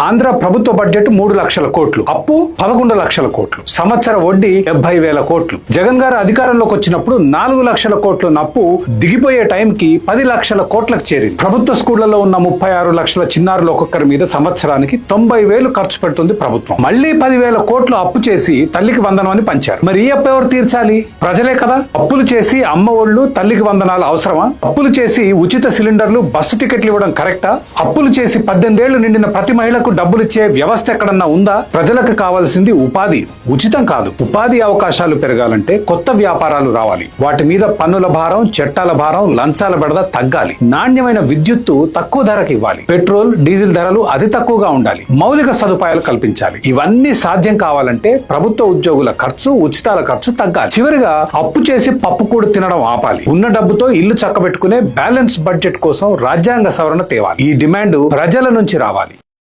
ఆంధ్ర ప్రభుత్వ బడ్జెట్ 3 లక్షల కోట్లు, అప్పు 11 లక్షల కోట్లు, సంవత్సర వడ్డీ 70,000 కోట్లు. జగన్ గారు అధికారంలోకి వచ్చినప్పుడు 4 లక్షల కోట్ల అప్పు దిగిపోయే టైంకి 10 లక్షల కోట్లకు చేరింది. ప్రభుత్వ స్కూళ్లలో ఉన్న 36 లక్షల చిన్నారులు ఒక్కొక్కరి మీద సంవత్సరానికి 90,000 ఖర్చు పెడుతుంది ప్రభుత్వం. మళ్లీ 10,000 కోట్లు అప్పు చేసి తల్లికి వందనం అని పంచారు. మరి ఈ అప్పు ఎవరు తీర్చాలి? ప్రజలే కదా. అప్పులు చేసి అమ్మ ఒళ్ళు తల్లికి వందనాలు అవసరమా? అప్పులు చేసి ఉచిత సిలిండర్లు, బస్సు టికెట్లు ఇవ్వడం కరెక్టా? అప్పులు చేసి 18 ఏళ్లు నిండిన ప్రతి మహిళకు డబ్బులిచ్చే వ్యవస్థ ఎక్కడన్నా ఉందా? ప్రజలకు కావాల్సింది ఉపాధి, ఉచితం కాదు. ఉపాధి అవకాశాలు పెరగాలంటే కొత్త వ్యాపారాలు రావాలి. వాటి మీద పన్నుల భారం, చట్టాల భారం, లంచాల బెడద తగ్గాలి. నాణ్యమైన విద్యుత్తు తక్కువ ధరకు ఇవ్వాలి. పెట్రోల్, డీజిల్ ధరలు అతి తక్కువగా ఉండాలి. మౌలిక సదుపాయాలు కల్పించాలి. ఇవన్నీ సాధ్యం కావాలంటే ప్రభుత్వ ఉద్యోగుల ఖర్చు, ఉచితాల ఖర్చు తగ్గాలి. చివరిగా అప్పు చేసి పప్పుకూడు తినడం ఆపాలి. ఉన్న డబ్బుతో ఇల్లు చక్కబెట్టుకునే బ్యాలెన్స్ బడ్జెట్ కోసం రాజ్యాంగ సవరణ తేవాలి. ఈ డిమాండ్ ప్రజల నుంచి రావాలి.